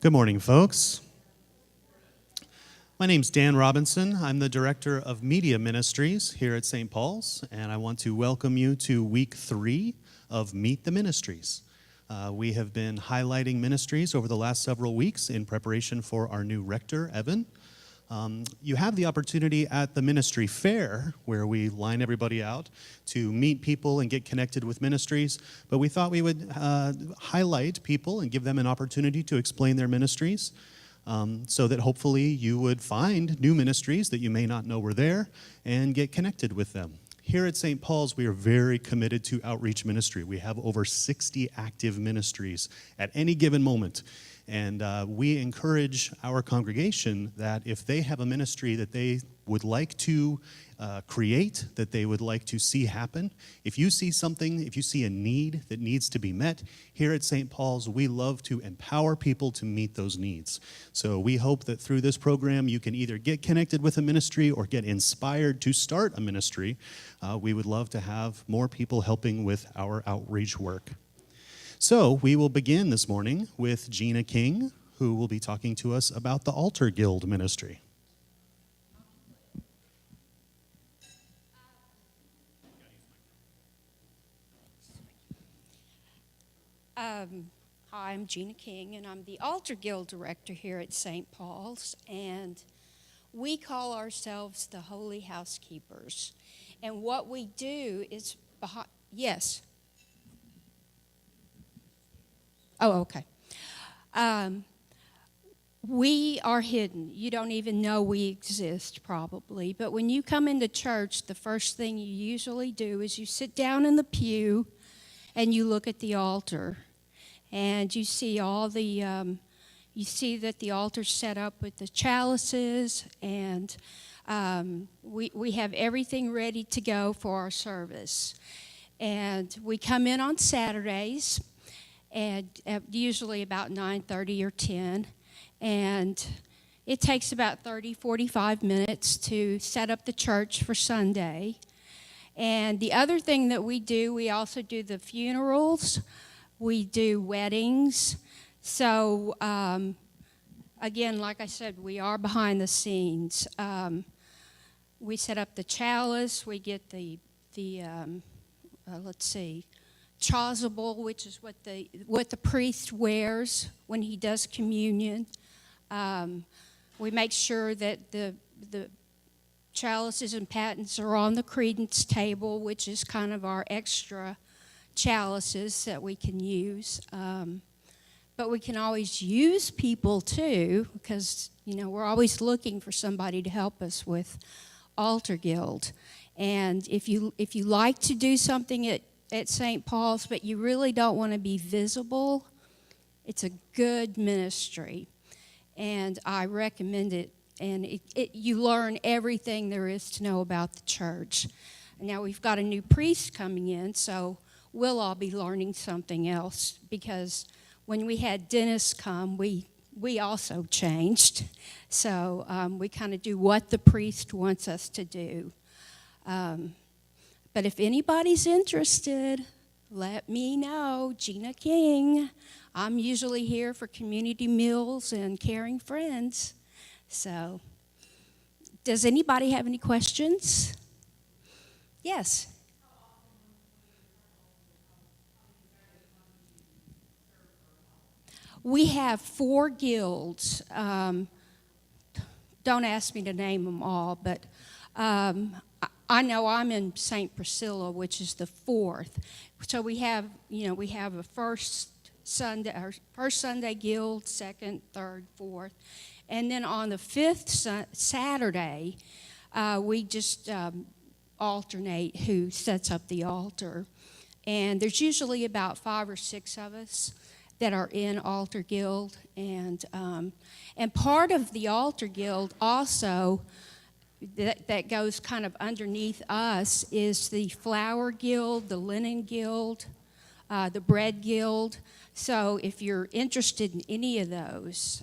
Good morning, folks. My name's Dan Robinson. I'm the Director of Media Ministries here at St. Paul's, and I want to welcome you to week 3 of Meet the Ministries. We have been highlighting ministries over the last several weeks in preparation for our new rector, Evan. You have the opportunity at the ministry fair, where we line everybody out to meet people and get connected with ministries, but we thought we would highlight people and give them an opportunity to explain their ministries, so that hopefully you would find new ministries that you may not know were there and get connected with them. Here at St. Paul's, we are very committed to outreach ministry. We have over 60 active ministries at any given moment. And we encourage our congregation that if they have a ministry that they would like to create, that they would like to see happen, if you see something, if you see a need that needs to be met, here at St. Paul's, we love to empower people to meet those needs. So we hope that through this program, you can either get connected with a ministry or get inspired to start a ministry. We would love to have more people helping with our outreach work. So we will begin this morning with Gina King, who will be talking to us about the Altar Guild Ministry. Hi, I'm Gina King, and I'm the Altar Guild Director here at St. Paul's, and we call ourselves the Holy Housekeepers. And what we do is, yes. Oh, okay. We are hidden. You don't even know we exist, probably. But when you come into church, the first thing you usually do is you sit down in the pew and you look at the altar. And you see you see that the altar's set up with the chalices, and we have everything ready to go for our service. And we come in on Saturdays, and usually about 9:30 or 10, and it takes about 45 minutes to set up the church for Sunday. And the other thing that we also do the funerals, we do weddings. So again, like I said, we are behind the scenes. We set up the chalice, we get the chasuble, which is what the priest wears when he does communion. We make sure that the chalices and patens are on the credence table, which is kind of our extra chalices that we can use. But we can always use people too, because we're always looking for somebody to help us with Altar Guild. And if you like to do something at St. Paul's, but you really don't want to be visible, it's a good ministry, and I recommend it. And you learn everything there is to know about the church. Now we've got a new priest coming in, so we'll all be learning something else, because when we had Dennis come, we also changed. So we kind of do what the priest wants us to do. But if anybody's interested, let me know. Gina King. I'm usually here for community meals and caring friends. So, does anybody have any questions? Yes. We have 4 guilds. Don't ask me to name them all, but I know I'm in St. Priscilla, which is the 4th. So we have a first Sunday guild, second, third, fourth. And then on the 5th Saturday, we just alternate who sets up the altar. And there's usually about 5 or 6 of us that are in Altar Guild. And part of the Altar Guild also that goes kind of underneath us is the Flower Guild, the Linen Guild, the Bread Guild. So if you're interested in any of those,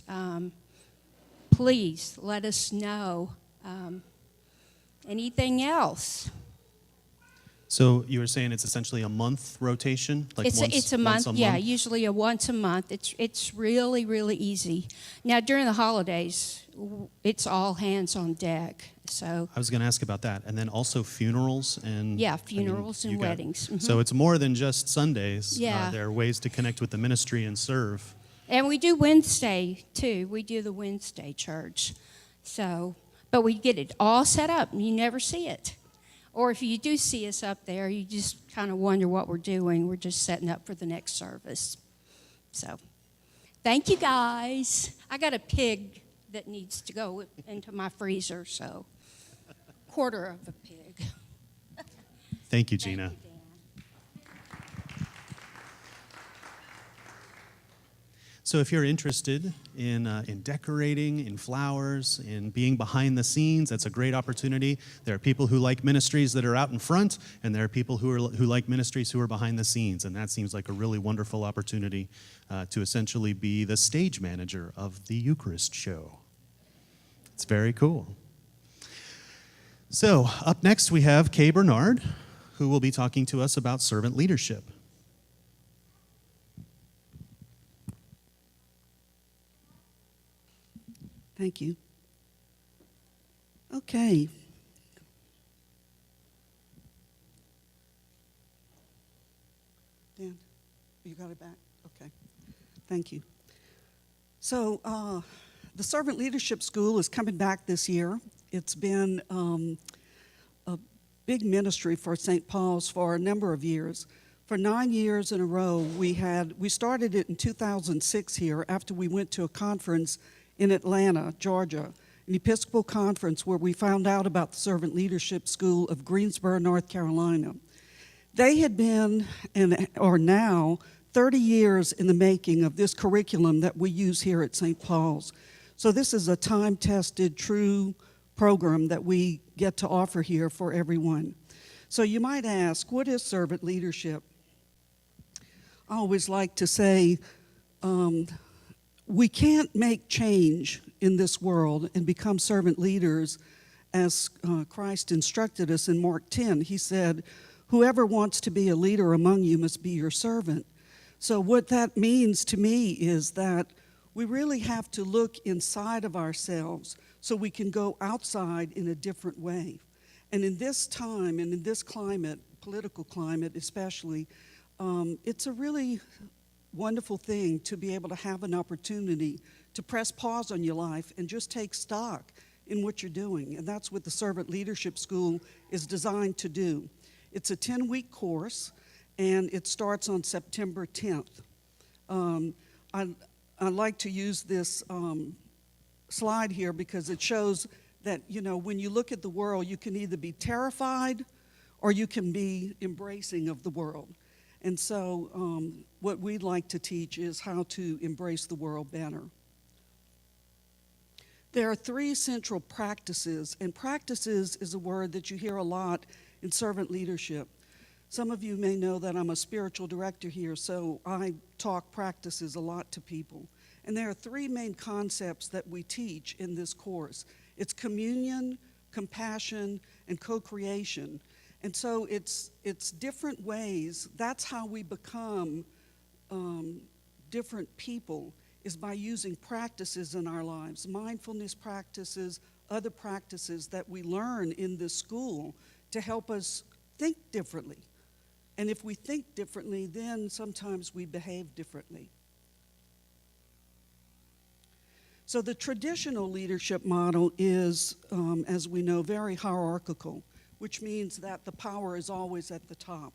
please let us know. Anything else? So you were saying it's essentially a month rotation, like It's a month, once a yeah, month? usually a once a month. It's really, really easy. Now, during the holidays, it's all hands on deck, so, I was going to ask about that, and then also funerals and yeah, funerals and weddings. Mhm. So it's more than just Sundays. Yeah. There are ways to connect with the ministry and serve. And we do Wednesday, too. We do the Wednesday church. So, but we get it all set up, and you never see it. Or if you do see us up there, you just kind of wonder what we're doing. We're just setting up for the next service. So, thank you, guys. I got a pig that needs to go into my freezer, so quarter of a pig. Thank you, Gina. Thank you, Dan. So if you're interested in decorating, in flowers, in being behind the scenes, that's a great opportunity. There are people who like ministries that are out in front, and there are people who like ministries who are behind the scenes, and that seems like a really wonderful opportunity to essentially be the stage manager of the Eucharist show. It's very cool. So up next we have Kay Bernard, who will be talking to us about servant leadership. Thank you. Okay. Dan, you got it back? Okay. Thank you. So, the Servant Leadership School is coming back this year. It's been a big ministry for St. Paul's for a number of years. For 9 years in a row, we started it in 2006 here after we went to a conference in Atlanta, Georgia, an Episcopal conference where we found out about the Servant Leadership School of Greensboro, North Carolina. They had been, and are now, 30 years in the making of this curriculum that we use here at St. Paul's. So this is a time-tested, true program that we get to offer here for everyone. So you might ask, what is servant leadership? I always like to say, we can't make change in this world and become servant leaders as Christ instructed us in Mark 10. He said, whoever wants to be a leader among you must be your servant. So what that means to me is that we really have to look inside of ourselves so we can go outside in a different way. And in this time and in this climate, political climate especially, it's a really wonderful thing to be able to have an opportunity to press pause on your life and just take stock in what you're doing. And that's what the Servant Leadership School is designed to do. It's a 10-week course, and it starts on September 10th. I like to use this slide here because it shows that, you know, when you look at the world, you can either be terrified or you can be embracing of the world. And so what we'd like to teach is how to embrace the world better. There are 3 central practices, and practices is a word that you hear a lot in servant leadership. Some of you may know that I'm a spiritual director here, so I talk practices a lot to people. And there are 3 main concepts that we teach in this course. It's communion, compassion, and co-creation. And so it's different ways. That's how we become different people, is by using practices in our lives, mindfulness practices, other practices that we learn in this school to help us think differently. And if we think differently, then sometimes we behave differently. So the traditional leadership model is, as we know, very hierarchical, which means that the power is always at the top.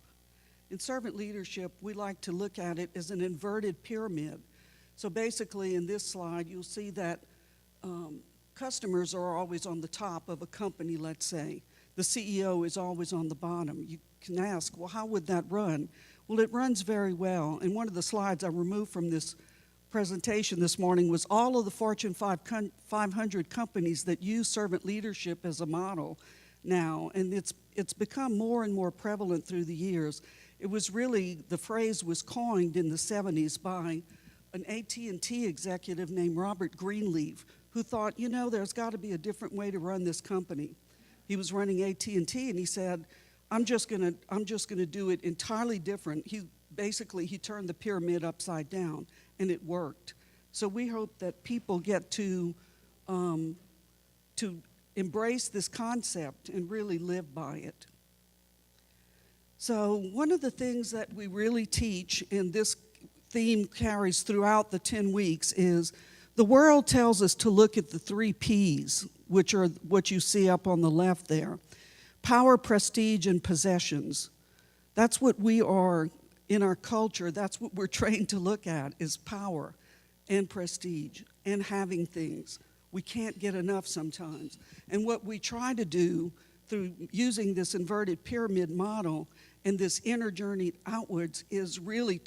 In servant leadership, we like to look at it as an inverted pyramid. So basically, in this slide, you'll see that customers are always on the top of a company, let's say. The CEO is always on the bottom. You can ask, well, how would that run? Well, it runs very well. And one of the slides I removed from this presentation this morning was all of the Fortune 500 companies that use servant leadership as a model now, and it's become more and more prevalent through the years. It was really, the phrase was coined in the 70s by an AT&T executive named Robert Greenleaf, who thought, you know, there's got to be a different way to run this company. He was running AT&T, and he said, I'm just gonna do it entirely different. He turned the pyramid upside down, and it worked. So we hope that people get to embrace this concept and really live by it. So one of the things that we really teach, and this theme carries throughout the 10 weeks, is the world tells us to look at the 3 P's, which are what you see up on the left there. Power, prestige, and possessions. That's what we are in our culture. That's what we're trained to look at, is power and prestige and having things. We can't get enough sometimes. And what we try to do through using this inverted pyramid model and this inner journey outwards is really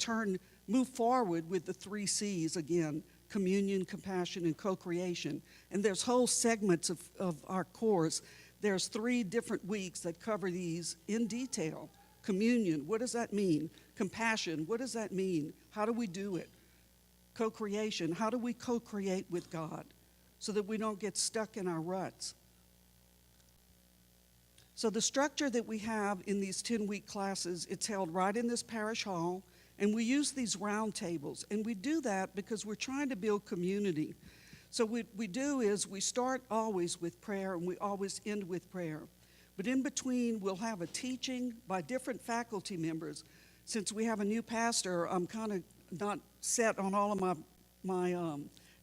move forward with the 3 C's again: communion, compassion, and co-creation. And there's whole segments of our course. There's 3 different weeks that cover these in detail. Communion, what does that mean? Compassion, what does that mean? How do we do it? Co-creation, how do we co-create with God so that we don't get stuck in our ruts? So the structure that we have in these 10-week classes, it's held right in this parish hall, and we use these round tables. And we do that because we're trying to build community. So what we do is we start always with prayer, and we always end with prayer. But in between, we'll have a teaching by different faculty members. Since we have a new pastor, I'm kind of not set on all of my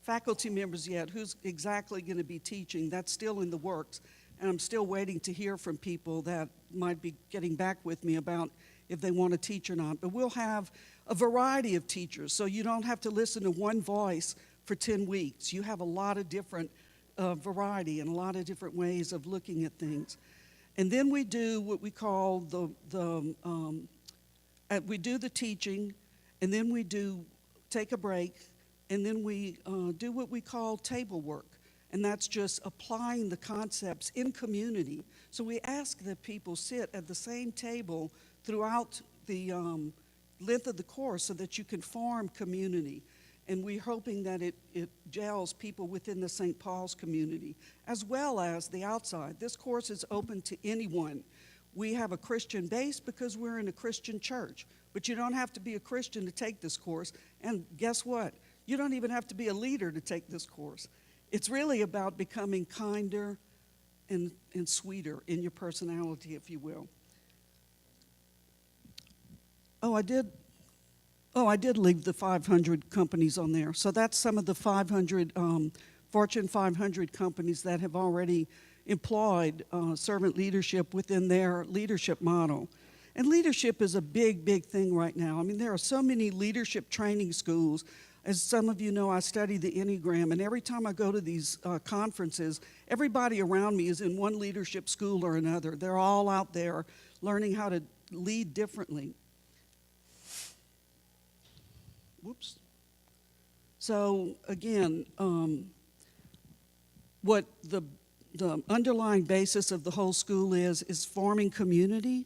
faculty members yet, who's exactly going to be teaching. That's still in the works. And I'm still waiting to hear from people that might be getting back with me about if they want to teach or not. But we'll have a variety of teachers, so you don't have to listen to one voice for 10 weeks. You have a lot of different variety and a lot of different ways of looking at things. And then we do what we call we do the teaching, and then we take a break, and then we do what we call table work. And that's just applying the concepts in community. So we ask that people sit at the same table throughout the length of the course so that you can form community. And we're hoping that it gels people within the St. Paul's community, as well as the outside. This course is open to anyone. We have a Christian base because we're in a Christian church. But you don't have to be a Christian to take this course. And guess what? You don't even have to be a leader to take this course. It's really about becoming kinder and sweeter in your personality, if you will. I did leave the 500 companies on there. So that's some of the 500 Fortune 500 companies that have already employed servant leadership within their leadership model. And leadership is a big, big thing right now. I mean, there are so many leadership training schools. As some of you know, I study the Enneagram, and every time I go to these conferences, everybody around me is in one leadership school or another. They're all out there learning how to lead differently. Whoops. So again, what the underlying basis of the whole school is forming community,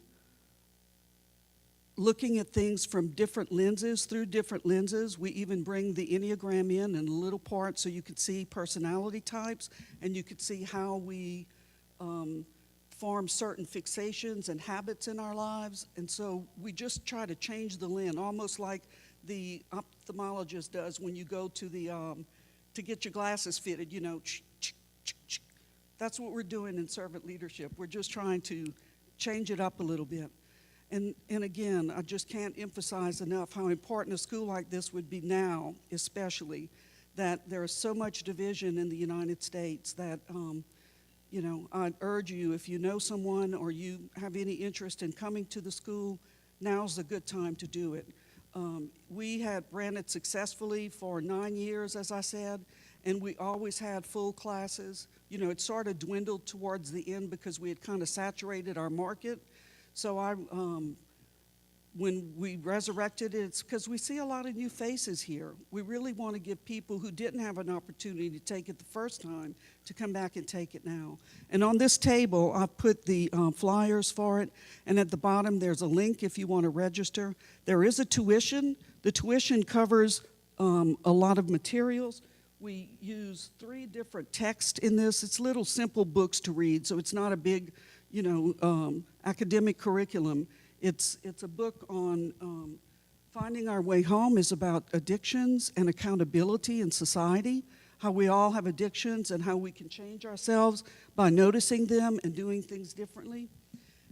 looking at things from different lenses, through different lenses. We even bring the Enneagram in a little part so you could see personality types, and you could see how we form certain fixations and habits in our lives. And so we just try to change the lens, almost like the ophthalmologist does when you go to the to get your glasses fitted, you know. That's what we're doing in servant leadership. We're just trying to change it up a little bit. And again, I just can't emphasize enough how important a school like this would be now, especially, that there is so much division in the United States that, you know, I'd urge you, if you know someone or you have any interest in coming to the school, now's a good time to do it. We had ran it successfully for 9 years, as I said, and we always had full classes. You know, it sort of dwindled towards the end because we had kind of saturated our market. So when we resurrected it, it's because we see a lot of new faces here. We really want to give people who didn't have an opportunity to take it the first time to come back and take it now. And on this table, I've put the flyers for it, and at the bottom there's a link if you want to register. There is a tuition. The tuition covers a lot of materials. We use 3 different texts in this. It's little simple books to read, so it's not a big academic curriculum. It's a book on finding our way home is about addictions and accountability in society, how we all have addictions and how we can change ourselves by noticing them and doing things differently.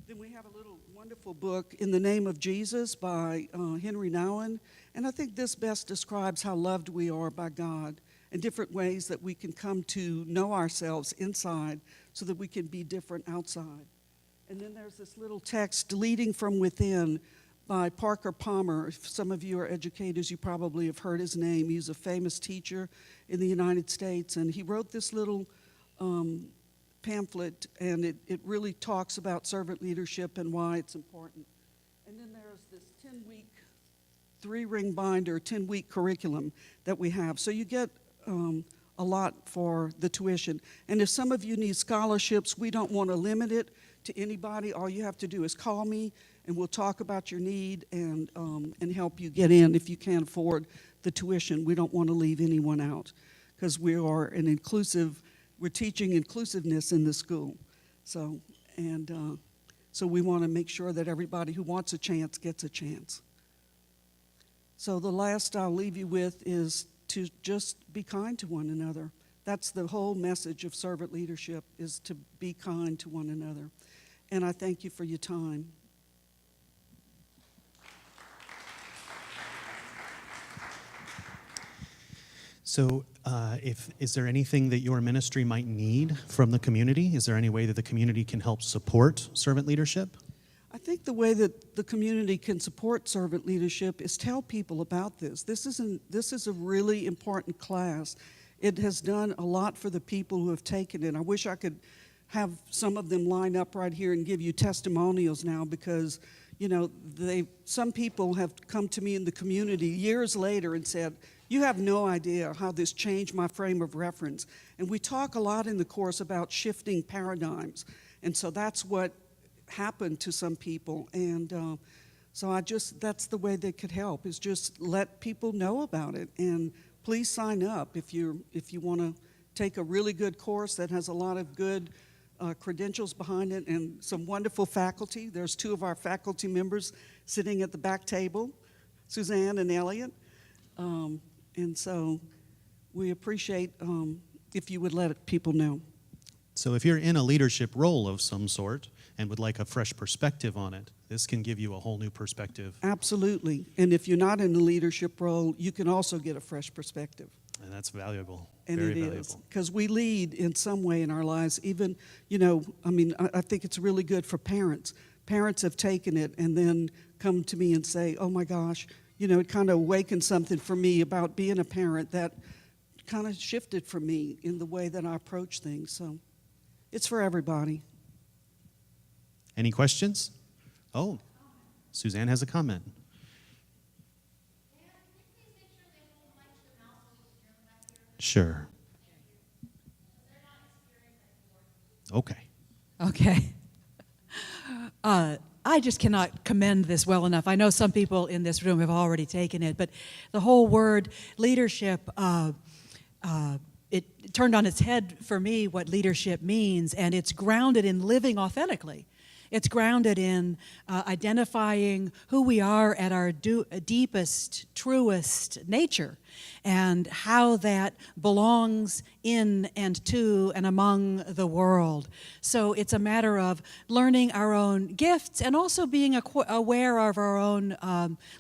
Then we have a little wonderful book, In the Name of Jesus, by Henry Nouwen. And I think this best describes how loved we are by God and different ways that we can come to know ourselves inside so that we can be different outside. And then there's this little text, Leading from Within, by Parker Palmer. If some of you are educators, you probably have heard his name. He's a famous teacher in the United States, and he wrote this little pamphlet, and it really talks about servant leadership and why it's important. And then there's this 10-week, 3-ring binder, 10-week curriculum that we have. So you get a lot for the tuition. And if some of you need scholarships, we don't want to limit it to anybody. All you have to do is call me, and we'll talk about your need and help you get in if you can't afford the tuition. We don't want to leave anyone out because we are we're teaching inclusiveness in the school. So we want to make sure that everybody who wants a chance gets a chance. So the last I'll leave you with is to just be kind to one another. That's the whole message of servant leadership, is to be kind to one another. And I thank you for your time. So is there anything that your ministry might need from the community? Is there any way that the community can help support servant leadership? I think the way that the community can support servant leadership is tell people about this. This is a really important class. It has done a lot for the people who have taken it. I wish I could have some of them line up right here and give you testimonials now, because some people have come to me in the community years later and said, you have no idea how this changed my frame of reference. And we talk a lot in the course about shifting paradigms. And so that's what happened to some people. And so that's the way they could help, is just let people know about it. And please sign up if you want to take a really good course that has a lot of good credentials behind it and some wonderful faculty. There's 2 of our faculty members sitting at the back table, Suzanne and Elliot. And so we appreciate if you would let people know. So if you're in a leadership role of some sort and would like a fresh perspective on it, this can give you a whole new perspective. Absolutely. And if you're not in a leadership role, you can also get a fresh perspective. And that's valuable. And very it valuable. is, because we lead in some way in our lives. Even, I think it's really good for parents. Parents have taken it and then come to me and say, oh my gosh, it kind of awakened something for me about being a parent that kind of shifted for me in the way that I approach things. So it's for everybody. Any questions? Oh, Suzanne has a comment. Sure. Okay. Okay. I just cannot commend this well enough. I know some people in this room have already taken it, but the whole word leadership, it turned on its head for me what leadership means, and it's grounded in living authentically. It's grounded in identifying who we are at our deepest, truest nature, and how that belongs in and to and among the world. So it's a matter of learning our own gifts and also being aware of our own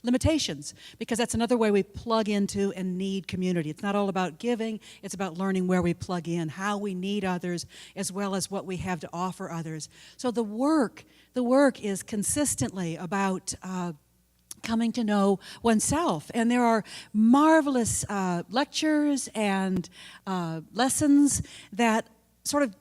limitations, because that's another way we plug into and need community. It's not all about giving, it's about learning where we plug in, how we need others, as well as what we have to offer others. So the work is consistently about coming to know oneself. And there are marvelous lectures and lessons that sort of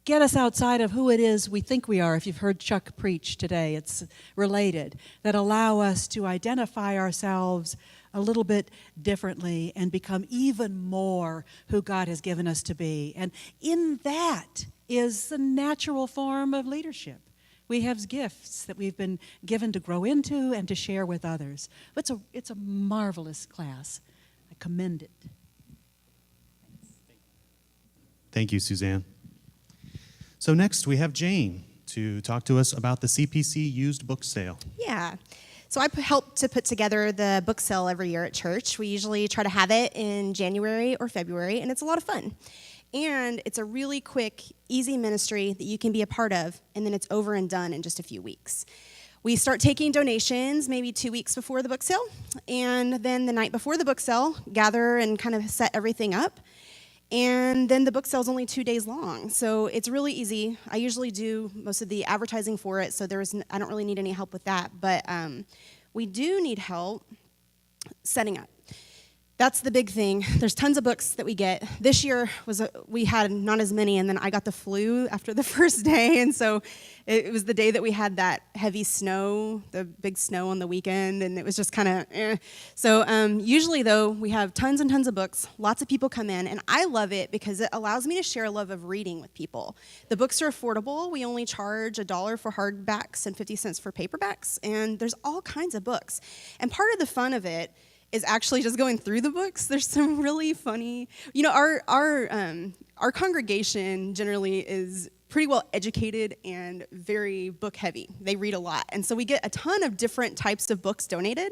get us outside of who it is we think we are. If you've heard Chuck preach today, it's related, that allow us to identify ourselves a little bit differently and become even more who God has given us to be. And in that is the natural form of leadership. We have gifts that we've been given to grow into and to share with others. It's a marvelous class. I commend it. Thank you, Suzanne. So next we have Jane to talk to us about the CPC used book sale. Yeah. So I help to put together the book sale every year at church. We usually try to have it in January or February, and it's a lot of fun. And it's a really quick, easy ministry that you can be a part of, and then it's over and done in just a few weeks. We start taking donations maybe 2 weeks before the book sale, and then the night before the book sale, gather and kind of set everything up. And then the book sale is only 2 days long, so it's really easy. I usually do most of the advertising for it, so I don't really need any help with that. But we do need help setting up. That's the big thing. There's tons of books that we get. This year we had not as many, and then I got the flu after the first day, and so it was the day that we had that heavy snow, the big snow on the weekend, and it was just kind of eh. So usually, though, we have tons and tons of books. Lots of people come in, and I love it because it allows me to share a love of reading with people. The books are affordable. We only charge $1 for hardbacks and 50 cents for paperbacks, and there's all kinds of books. And part of the fun of it is actually just going through the books. There's some really funny, our congregation generally is pretty well educated and very book heavy. They read a lot. And so we get a ton of different types of books donated.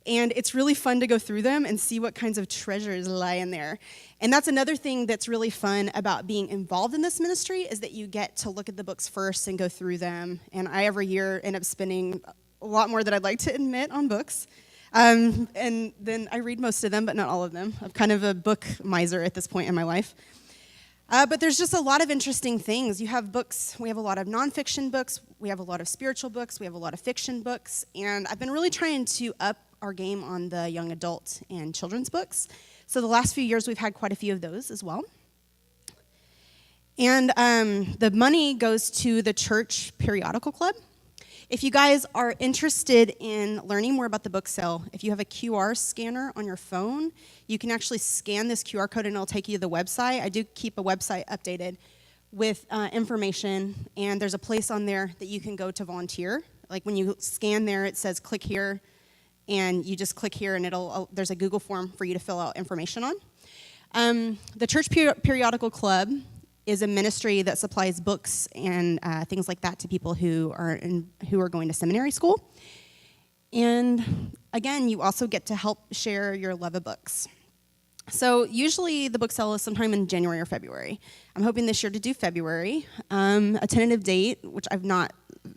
And it's really fun to go through them and see what kinds of treasures lie in there. And that's another thing that's really fun about being involved in this ministry is that you get to look at the books first and go through them. And I every year end up spending a lot more than I'd like to admit on books. And then I read most of them, but not all of them. I'm kind of a book miser at this point in my life. But there's just a lot of interesting things. You have books. We have a lot of nonfiction books. We have a lot of spiritual books. We have a lot of fiction books. And I've been really trying to up our game on the young adult and children's books. So the last few years, we've had quite a few of those as well. And the money goes to the church periodical club. If you guys are interested in learning more about the book sale, if you have a QR scanner on your phone, you can actually scan this QR code and it'll take you to the website. I do keep a website updated with information, and there's a place on there that you can go to volunteer. Like when you scan there, it says click here, and you just click here, and there's a Google form for you to fill out information on. The Church Periodical Club is a ministry that supplies books and things like that to people who are going to seminary school. And again, you also get to help share your love of books. So usually the book sale is sometime in January or February. I'm hoping this year to do February. A tentative date, which I've not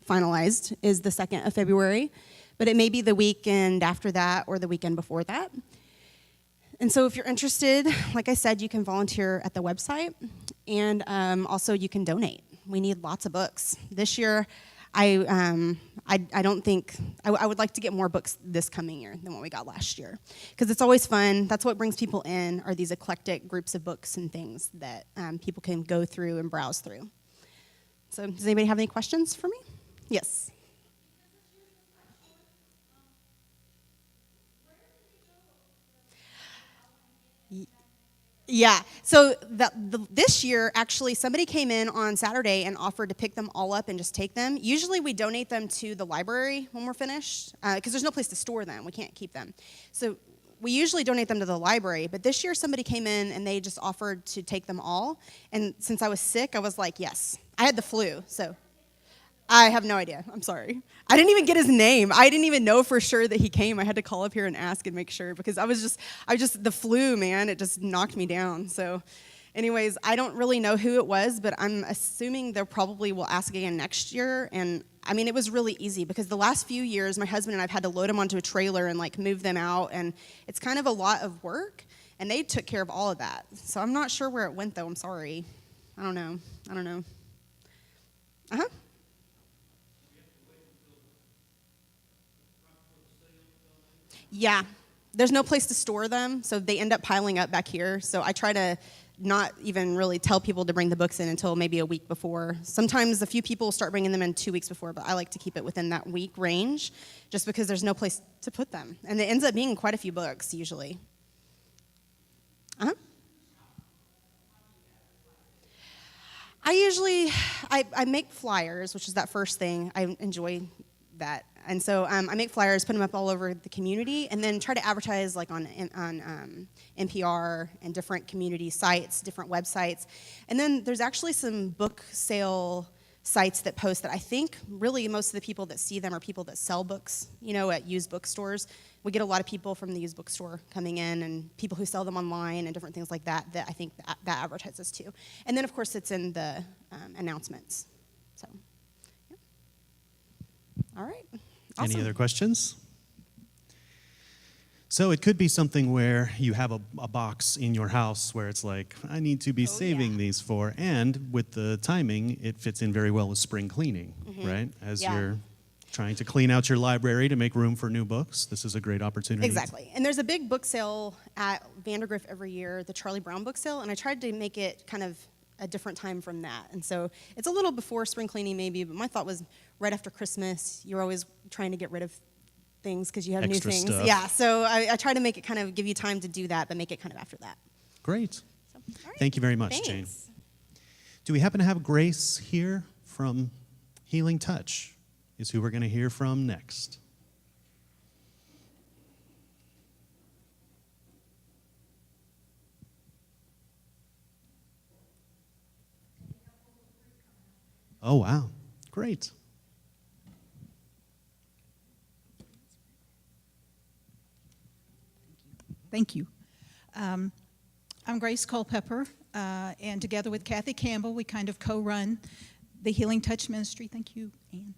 finalized, is the 2nd of February, but it may be the weekend after that or the weekend before that. And so if you're interested, like I said, you can volunteer at the website, and also you can donate. We need lots of books. This year, I don't think, I would like to get more books this coming year than what we got last year, because it's always fun. That's what brings people in, are these eclectic groups of books and things that people can go through and browse through. So does anybody have any questions for me? Yes. Yeah, so this year, actually, somebody came in on Saturday and offered to pick them all up and just take them. Usually we donate them to the library when we're finished, because there's no place to store them. We can't keep them. So we usually donate them to the library, but this year somebody came in and they just offered to take them all. And since I was sick, I was like, yes. I had the flu, so I have no idea. I'm sorry. I didn't even get his name. I didn't even know for sure that he came. I had to call up here and ask and make sure, because the flu, man, it just knocked me down. So anyways, I don't really know who it was, but I'm assuming they probably will ask again next year. And I mean, it was really easy, because the last few years, my husband and I've had to load them onto a trailer and like move them out. And it's kind of a lot of work, and they took care of all of that. So I'm not sure where it went, though. I'm sorry. I don't know. Uh-huh. Yeah, there's no place to store them, so they end up piling up back here. So I try to not even really tell people to bring the books in until maybe a week before. Sometimes a few people start bringing them in 2 weeks before, but I like to keep it within that week range just because there's no place to put them. And it ends up being quite a few books usually. Uh-huh. I make flyers, which is that first thing. I enjoy that. And so I make flyers, put them up all over the community, and then try to advertise like on NPR and different community sites, different websites. And then there's actually some book sale sites that post that I think really most of the people that see them are people that sell books, at used bookstores. We get a lot of people from the used bookstore coming in and people who sell them online and different things like that I think that advertises too. And then, of course, it's in the announcements. So, yeah. All right. Awesome. Any other questions? So it could be something where you have a box in your house where it's like, I need to be saving these for, and with the timing, it fits in very well with spring cleaning, right? As you're trying to clean out your library to make room for new books, this is a great opportunity. Exactly. And there's a big book sale at Vandergrift every year, the Charlie Brown book sale, and I tried to make it kind of a different time from that. And so it's a little before spring cleaning maybe, but my thought was right after Christmas, you're always trying to get rid of things because you have Extra new things. stuff. Yeah, so I try to make it kind of give you time to do that, but make it kind of after that. Great. So, all right. Thank you very much, Thanks. Jane. Do we happen to have Grace here from Healing Touch? Is who we're going to hear from next. Oh, wow. Great. Thank you. I'm Grace Culpepper, and together with Kathy Campbell, we kind of co-run the Healing Touch Ministry. Thank you, Ann.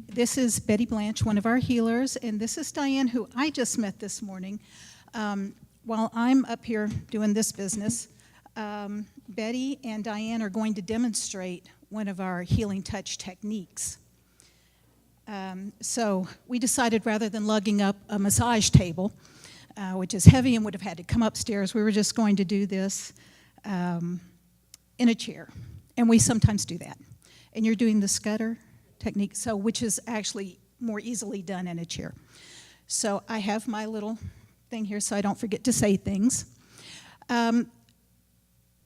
This is Betty Blanche, one of our healers, and this is Diane, who I just met this morning. While I'm up here doing this business, Betty and Diane are going to demonstrate one of our Healing Touch techniques. So we decided rather than lugging up a massage table, which is heavy and would have had to come upstairs, we were just going to do this in a chair. And we sometimes do that. And you're doing the Scudder technique, which is actually more easily done in a chair. So I have my little thing here so I don't forget to say things. A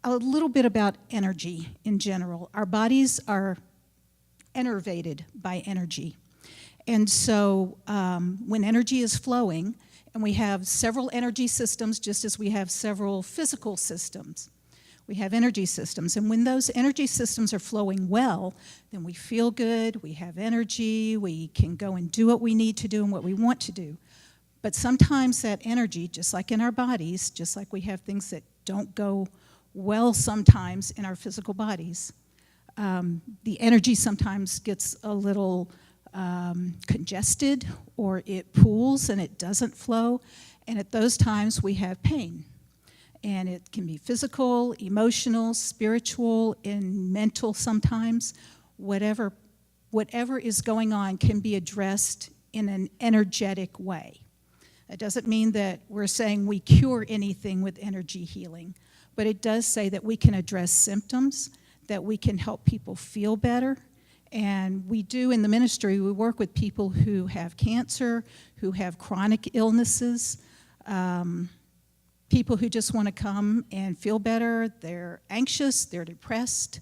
little bit about energy in general. Our bodies are innervated by energy. And so when energy is flowing, and we have several energy systems just as we have several physical systems. We have energy systems, and when those energy systems are flowing well, then we feel good, we have energy, we can go and do what we need to do and what we want to do. But sometimes that energy, just like in our bodies, just like we have things that don't go well sometimes in our physical bodies, the energy sometimes gets a little congested, or it pools and it doesn't flow, and at those times we have pain. And it can be physical, emotional, spiritual, and mental sometimes. Whatever is going on can be addressed in an energetic way. It doesn't mean that we're saying we cure anything with energy healing, but it does say that we can address symptoms, that we can help people feel better. And we do in the ministry, we work with people who have cancer, who have chronic illnesses, people who just want to come and feel better. They're anxious, they're depressed.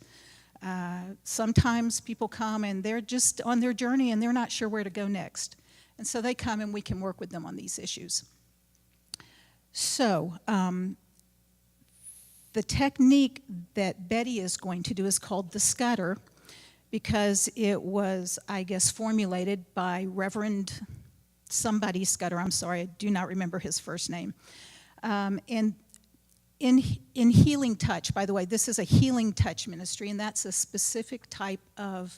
Sometimes people come and they're just on their journey and they're not sure where to go next. And so they come and we can work with them on these issues. So the technique that Betty is going to do is called the Scudder, because it was, I guess, formulated by Reverend somebody Scudder. I'm sorry, I do not remember his first name. And in Healing Touch, by the way, this is a Healing Touch ministry, and that's a specific type of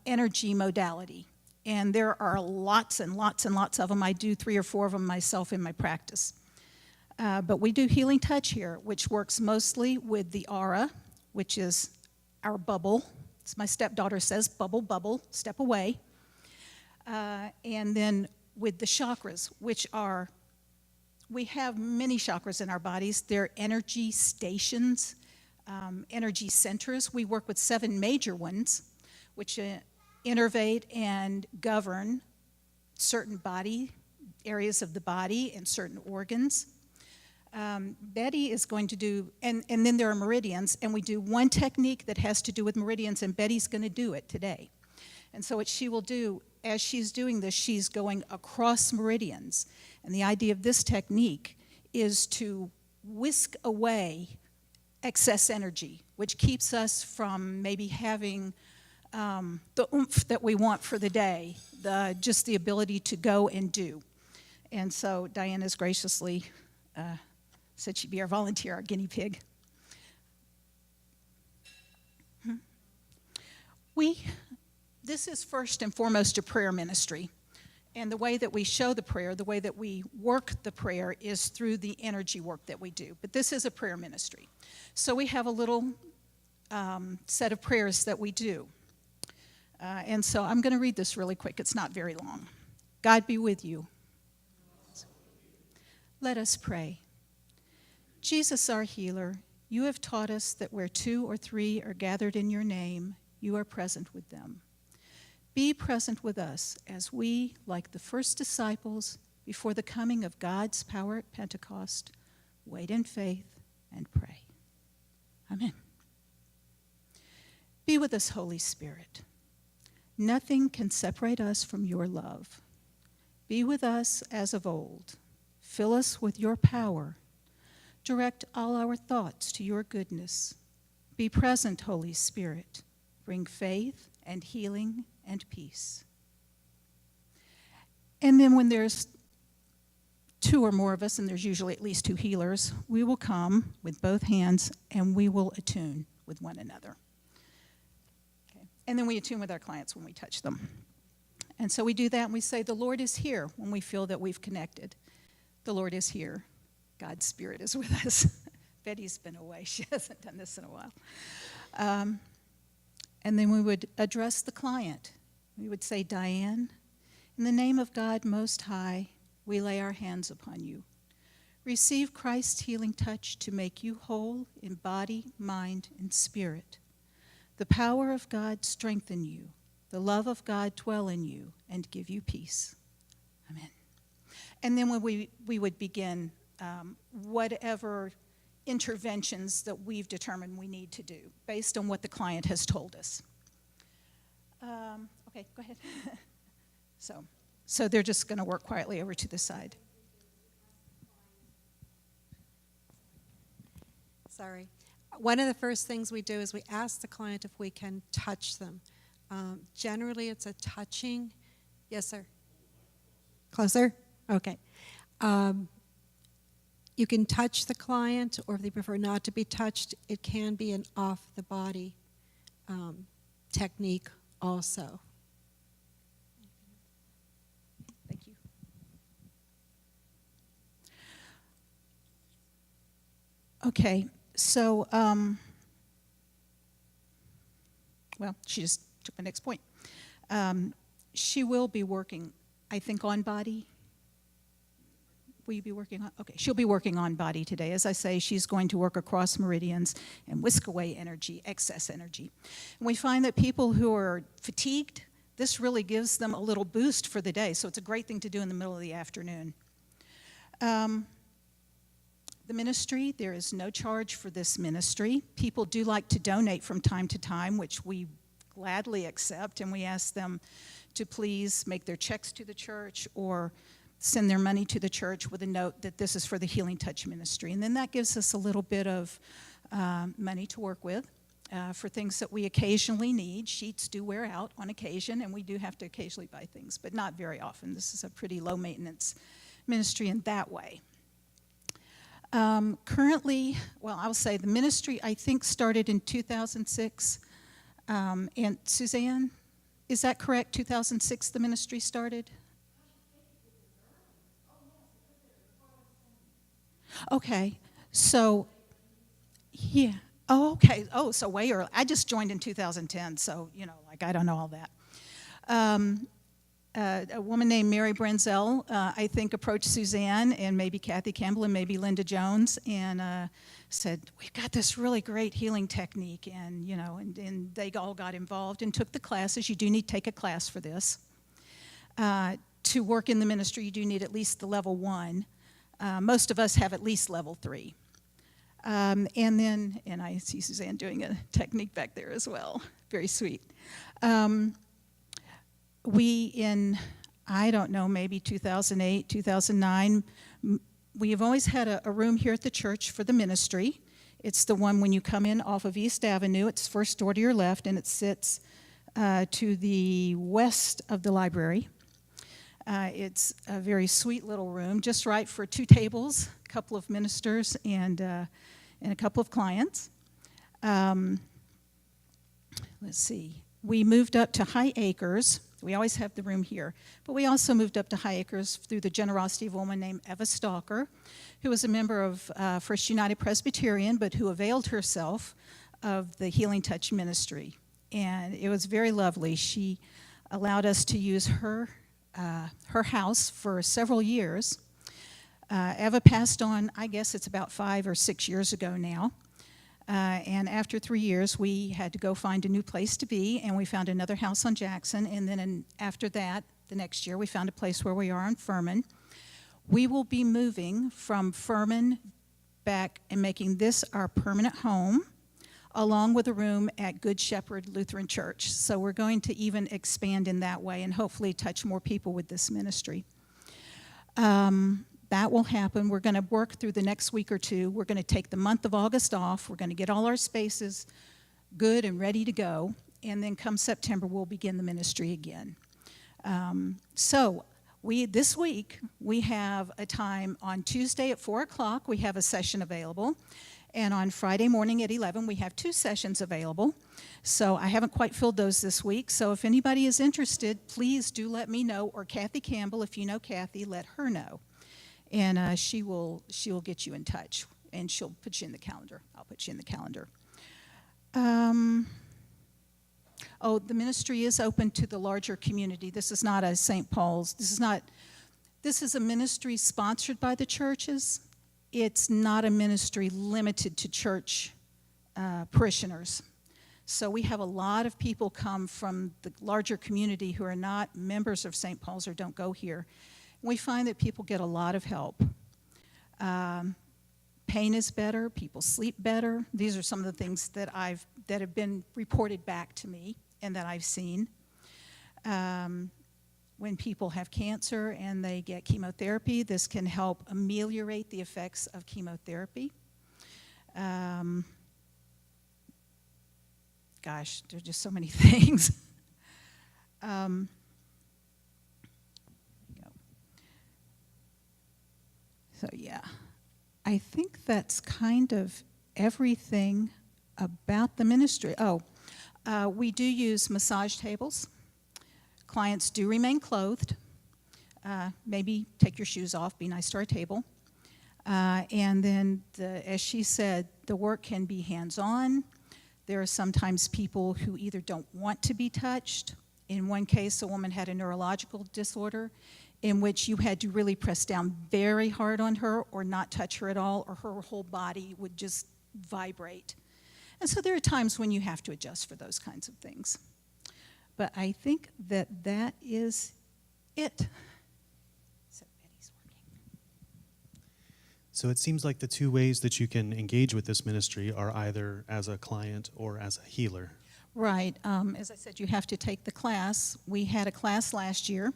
energy modality. And there are lots and lots and lots of them. I do 3 or 4 of them myself in my practice. But we do Healing Touch here, which works mostly with the aura, which is our bubble. As my stepdaughter says, bubble, bubble, step away. And then with the chakras, which are, we have many chakras in our bodies. They're energy stations, energy centers. We work with 7 major ones, which innervate and govern certain body, areas of the body and certain organs. Betty is going to do, and then there are meridians, and we do one technique that has to do with meridians, and Betty's going to do it today. And so what she will do, as she's doing this, she's going across meridians. And the idea of this technique is to whisk away excess energy, which keeps us from maybe having the oomph that we want for the day, just the ability to go and do. And so Diane has graciously said she'd be our volunteer, our guinea pig. This is first and foremost a prayer ministry. And the way that we show the prayer, the way that we work the prayer is through the energy work that we do. But this is a prayer ministry. So we have a little set of prayers that we do. And so I'm going to read this really quick. It's not very long. God be with you. Let us pray. Jesus, our healer, you have taught us that where 2 or 3 are gathered in your name, you are present with them. Be present with us as we, like the first disciples, before the coming of God's power at Pentecost, wait in faith and pray. Amen. Be with us, Holy Spirit. Nothing can separate us from your love. Be with us as of old. Fill us with your power. Direct all our thoughts to your goodness. Be present, Holy Spirit. Bring faith and healing and peace. And then when there's 2 or more of us, and there's usually at least 2 healers, we will come with both hands and we will attune with one another. Okay. And then we attune with our clients when we touch them. And so we do that and we say, the Lord is here when we feel that we've connected. The Lord is here. God's Spirit is with us. Betty's been away. She hasn't done this in a while. And then we would address the client. We would say, Diane, in the name of God Most High, we lay our hands upon you. Receive Christ's healing touch to make you whole in body, mind, and spirit. The power of God strengthen you. The love of God dwell in you and give you peace. Amen. And then when we would begin whatever interventions that we've determined we need to do based on what the client has told us. Okay, go ahead. So they're just going to work quietly over to the side. Sorry. One of the first things we do is we ask the client if we can touch them. Generally, it's a touching. Yes, sir. Closer? Okay. You can touch the client, or if they prefer not to be touched, it can be an off-the-body technique also. Thank you. Okay, so, well, she just took my next point. She will be working, I think, on body. Will you be working on? Okay, she'll be working on body today. As I say, she's going to work across meridians and whisk away energy, excess energy. And we find that people who are fatigued, this really gives them a little boost for the day, so it's a great thing to do in the middle of the afternoon. The ministry, there is no charge for this ministry. People do like to donate from time to time, which we gladly accept, and we ask them to please make their checks to the church or send their money to the church with a note that this is for the Healing Touch Ministry. And then that gives us a little bit of money to work with for things that we occasionally need. Sheets do wear out on occasion, and we do have to occasionally buy things, but not very often. This is a pretty low-maintenance ministry in that way. Currently, well, I'll say the ministry, I think, started in 2006. And Suzanne, is that correct? 2006 the ministry started? Okay, so, yeah. Oh, okay. Oh, so way early. I just joined in 2010, so, I don't know all that. A woman named Mary Brenzel, I think, approached Suzanne and maybe Kathy Campbell and maybe Linda Jones and said, we've got this really great healing technique, and, and they all got involved and took the classes. You do need to take a class for this. To work in the ministry, you do need at least the level 1. Most of us have at least level 3. And I see Suzanne doing a technique back there as well. Very sweet. I don't know, maybe 2008, 2009, we have always had a room here at the church for the ministry. It's the one when you come in off of East Avenue. It's first door to your left, and it sits to the west of the library. It's a very sweet little room, just right for 2 tables, a couple of ministers, and a couple of clients. Let's see. We moved up to High Acres. We always have the room here. But we also moved up to High Acres through the generosity of a woman named Eva Stalker, who was a member of First United Presbyterian, but who availed herself of the Healing Touch ministry. And it was very lovely. She allowed us to use her house for several years. Eva passed on, I guess it's about 5 or 6 years ago now. And after 3 years, we had to go find a new place to be, and we found another house on Jackson. And then after that, the next year, we found a place where we are in Furman. We will be moving from Furman back and making this our permanent home, along with a room at Good Shepherd Lutheran Church. So we're going to even expand in that way and hopefully touch more people with this ministry. That will happen. We're going to work through the next week or two. We're going to take the month of August off. We're going to get all our spaces good and ready to go. And then come September, we'll begin the ministry again. This week, we have a time on Tuesday at 4 o'clock. We have a session available. And on Friday morning at 11, we have 2 sessions available. So I haven't quite filled those this week. So if anybody is interested, please do let me know. Or Kathy Campbell, if you know Kathy, let her know. And she will get you in touch, and she'll put you in the calendar. I'll put you in the calendar. The ministry is open to the larger community. This is not a St. Paul's. This is a ministry sponsored by the churches. It's not a ministry limited to church parishioners. So we have a lot of people come from the larger community who are not members of St. Paul's or don't go here. We find that people get a lot of help. Pain is better, people sleep better. These are some of the things that have been reported back to me and that I've seen. When people have cancer and they get chemotherapy, this can help ameliorate the effects of chemotherapy. Gosh, there are just so many things. So yeah, I think that's kind of everything about the ministry. We do use massage tables. Clients do remain clothed. Maybe take your shoes off, be nice to our table. And then, as she said, the work can be hands-on. There are sometimes people who either don't want to be touched. In one case, a woman had a neurological disorder in which you had to really press down very hard on her or not touch her at all, or her whole body would just vibrate. And so there are times when you have to adjust for those kinds of things. But I think that is it. So Betty's working. So it seems like the 2 ways that you can engage with this ministry are either as a client or as a healer. Right. As I said, you have to take the class. We had a class last year,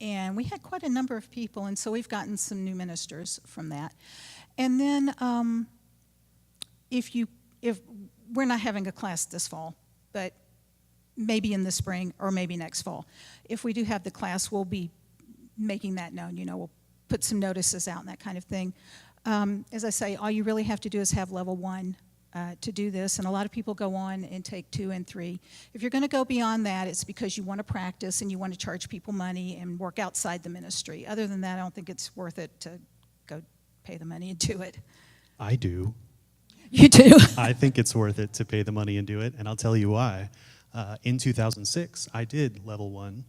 and we had quite a number of people, and so we've gotten some new ministers from that. And then if we're not having a class this fall, but maybe in the spring or maybe next fall. If we do have the class, we'll be making that known. We'll put some notices out and that kind of thing. As I say, all you really have to do is have level 1 to do this, and a lot of people go on and take 2 and 3. If you're going to go beyond that, it's because you want to practice and you want to charge people money and work outside the ministry. Other than that, I don't think it's worth it to go pay the money and do it. I do. You do? I think it's worth it to pay the money and do it, and I'll tell you why. In 2006, I did level 1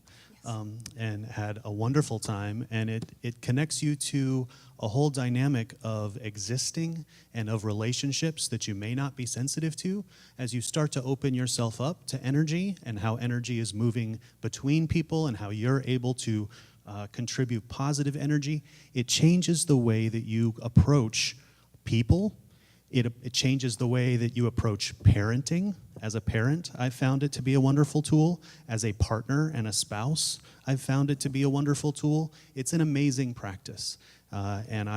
and had a wonderful time, and it connects you to a whole dynamic of existing and of relationships that you may not be sensitive to as you start to open yourself up to energy and how energy is moving between people and how you're able to contribute positive energy. It changes the way that you approach people. It changes the way that you approach parenting. As a parent, I've found it to be a wonderful tool. As a partner and a spouse, I've found it to be a wonderful tool. It's an amazing practice. And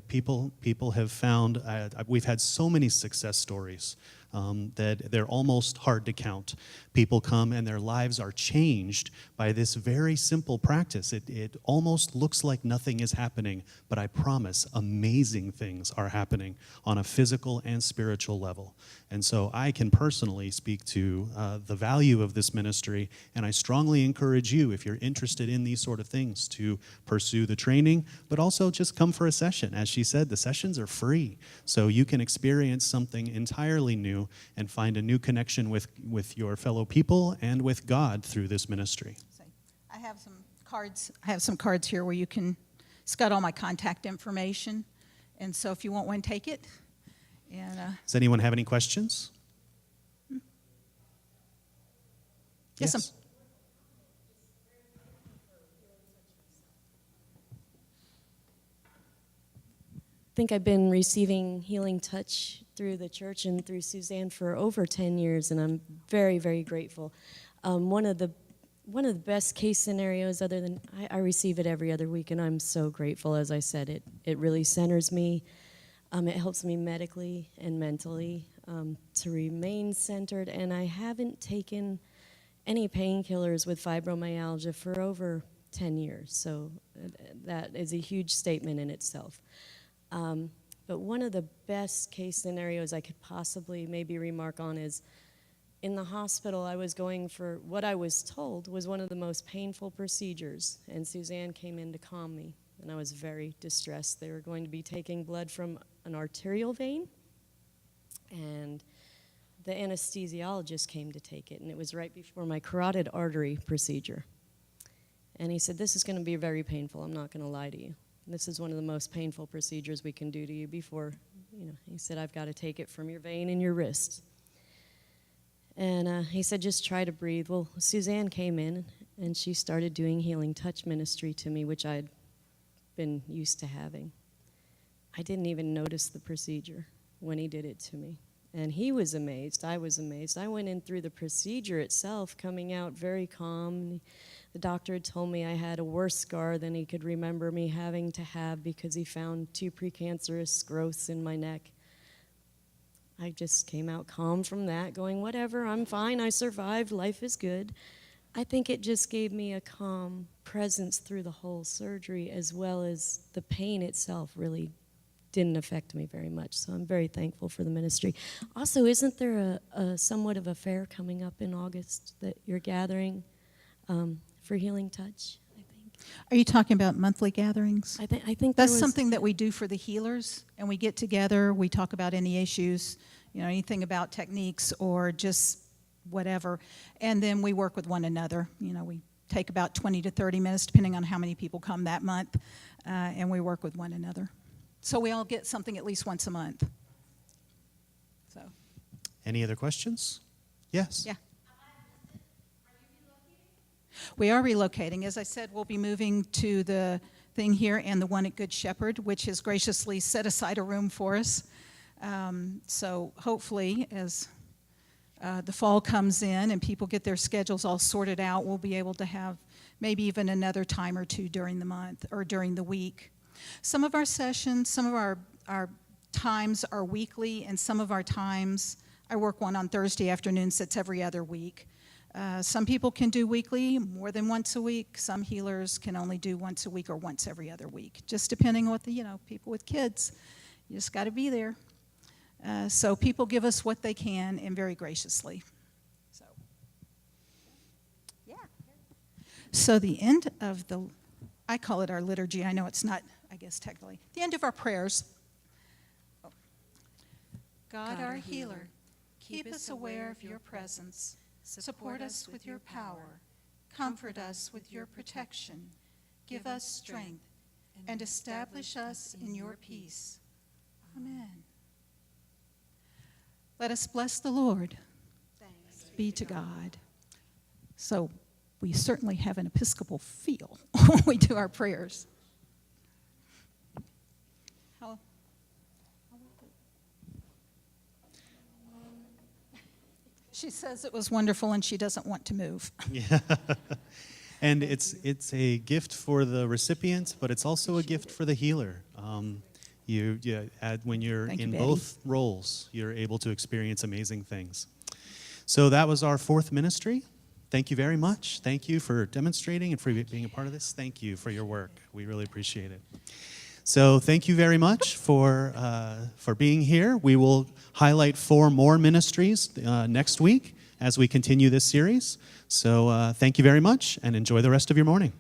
people have found, we've had so many success stories that they're almost hard to count. People come and their lives are changed by this very simple practice. It almost looks like nothing is happening, but I promise amazing things are happening on a physical and spiritual level. And so I can personally speak to the value of this ministry, and I strongly encourage you, if you're interested in these sort of things, to pursue the training, but also just come for a session. As she said, the sessions are free, so you can experience something entirely new and find a new connection with your fellow people and with God through this ministry. I have some cards. I have some cards here where you can. It's got all my contact information, and so if you want one, take it. And Does anyone have any questions? Yes, Yes. I think I've been receiving healing touch through the church and through Suzanne for over 10 years, and I'm very, very grateful. One of the best case scenarios, other than I receive it every other week, and I'm so grateful. As I said, it really centers me. It helps me medically and mentally to remain centered, and I haven't taken any painkillers with fibromyalgia for over 10 years, so that is a huge statement in itself. But one of the best case scenarios I could possibly maybe remark on is in the hospital I was going for what I was told was one of the most painful procedures, and Suzanne came in to calm me, and I was very distressed. They were going to be taking blood from an arterial vein, and the anesthesiologist came to take it, and it was right before my carotid artery procedure. And he said, "This is going to be very painful, I'm not going to lie to you. This is one of the most painful procedures we can do to you before," he said, "I've got to take it from your vein in your wrist." And he said, "Just try to breathe." Well, Suzanne came in, and she started doing healing touch ministry to me, which I'd been used to having. I didn't even notice the procedure when he did it to me. And he was amazed. I was amazed. I went in through the procedure itself, coming out very calm. The doctor had told me I had a worse scar than he could remember me having to have because he found 2 precancerous growths in my neck. I just came out calm from that, going, whatever, I'm fine, I survived, life is good. I think it just gave me a calm presence through the whole surgery, as well as the pain itself really didn't affect me very much, so I'm very thankful for the ministry. Also, isn't there a somewhat of a fair coming up in August that you're gathering for Healing Touch, I think? Are you talking about monthly gatherings? I think That's something that we do for the healers, and we get together, we talk about any issues, anything about techniques or just whatever, and then we work with one another. We take about 20 to 30 minutes, depending on how many people come that month, and we work with one another. So we all get something at least once a month. So. Any other questions? Yes. Yeah. We are relocating. As I said, we'll be moving to the thing here and the one at Good Shepherd, which has graciously set aside a room for us. So hopefully, as the fall comes in and people get their schedules all sorted out, we'll be able to have maybe even another time or two during the month or during the week. Some of our sessions, some of our times are weekly, and some of our times, I work one on Thursday afternoons that's every other week. Some people can do weekly, more than once a week. Some healers can only do once a week or once every other week, just depending on what people with kids, you just got to be there. So people give us what they can, and very graciously. So, yeah. So the end of I call it our liturgy. I know it's not, I guess, technically. The end of our prayers. God, our healer, keep us aware of your presence. Support us with your power. Comfort us with your protection. Give us strength and establish us in your peace. Amen. Let us bless the Lord. Thanks be to God. So we certainly have an Episcopal feel when we do our prayers. She says it was wonderful and she doesn't want to move. Yeah. And it's a gift for the recipient, but it's also a gift for the healer. When you're Thank you, in Betty. both roles, you're able to experience amazing things. So that was our fourth ministry. Thank you very much. Thank you for demonstrating and for being a part of this. Thank you for your work. We really appreciate it. So thank you very much for being here. We will highlight 4 more ministries next week as we continue this series. So thank you very much, and enjoy the rest of your morning.